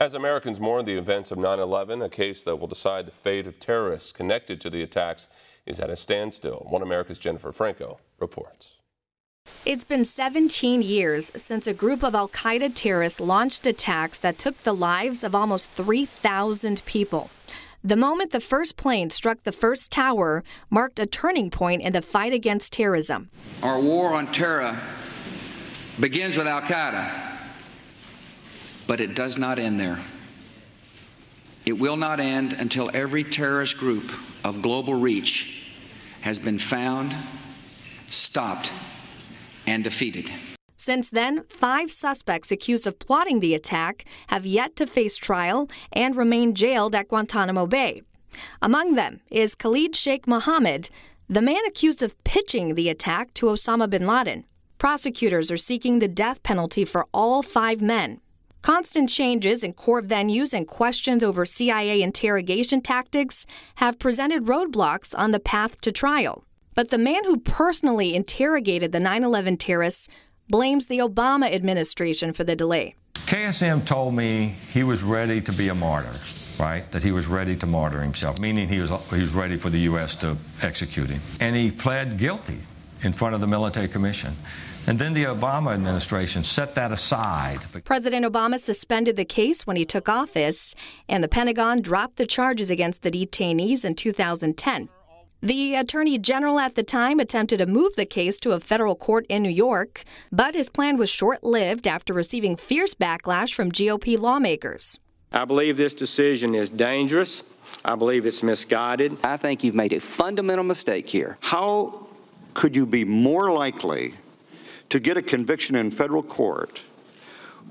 As Americans mourn the events of 9/11, a case that will decide the fate of terrorists connected to the attacks is at a standstill. One America's Jennifer Franco reports. It's been 17 years since a group of al-Qaeda terrorists launched attacks that took the lives of almost 3,000 people. The moment the first plane struck the first tower marked a turning point in the fight against terrorism. Our war on terror begins with al-Qaeda, but it does not end there. It will not end until every terrorist group of global reach has been found, stopped, and defeated. Since then, 5 suspects accused of plotting the attack have yet to face trial and remain jailed at Guantanamo Bay. Among them is Khalid Sheikh Mohammed, the man accused of pitching the attack to Osama bin Laden. Prosecutors are seeking the death penalty for all 5 men. Constant changes in court venues and questions over CIA interrogation tactics have presented roadblocks on the path to trial. But the man who personally interrogated the 9/11 terrorists blames the Obama administration for the delay. KSM told me he was ready to be a martyr, right? That he was ready to martyr himself, meaning he was ready for the U.S. to execute him. And he pled guilty in front of the military commission. And then the Obama administration set that aside. President Obama suspended the case when he took office, and the Pentagon dropped the charges against the detainees in 2010. The Attorney General at the time attempted to move the case to a federal court in New York, but his plan was short-lived after receiving fierce backlash from GOP lawmakers. I believe this decision is dangerous. I believe it's misguided. I think you've made a fundamental mistake here. How could you be more likely to get a conviction in federal court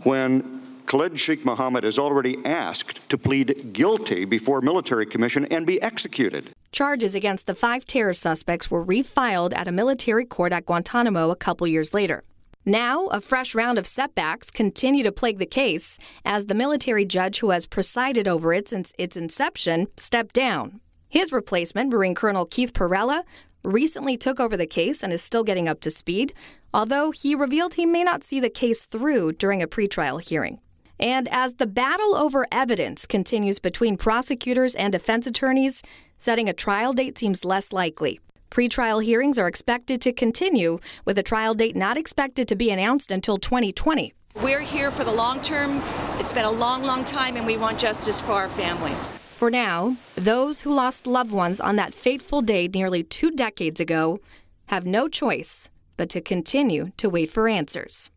when Khalid Sheikh Mohammed is already asked to plead guilty before a military commission and be executed? Charges against the 5 terror suspects were refiled at a military court at Guantanamo a couple years later. Now, a fresh round of setbacks continue to plague the case as the military judge who has presided over it since its inception stepped down. His replacement, Marine Colonel Keith Perella, recently took over the case and is still getting up to speed, although he revealed he may not see the case through during a pretrial hearing. And as the battle over evidence continues between prosecutors and defense attorneys, setting a trial date seems less likely. Pretrial hearings are expected to continue, with a trial date not expected to be announced until 2020. We're here for the long term. It's been a long, long time, and we want justice for our families. For now, those who lost loved ones on that fateful day nearly 2 decades ago have no choice but to continue to wait for answers.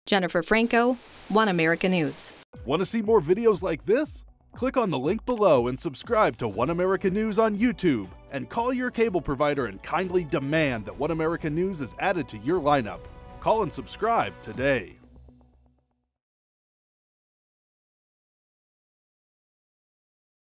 Jennifer Franco, One America News. Want to see more videos like this? Click on the link below and subscribe to One America News on YouTube, and call your cable provider and kindly demand that One America News is added to your lineup. Call and subscribe today.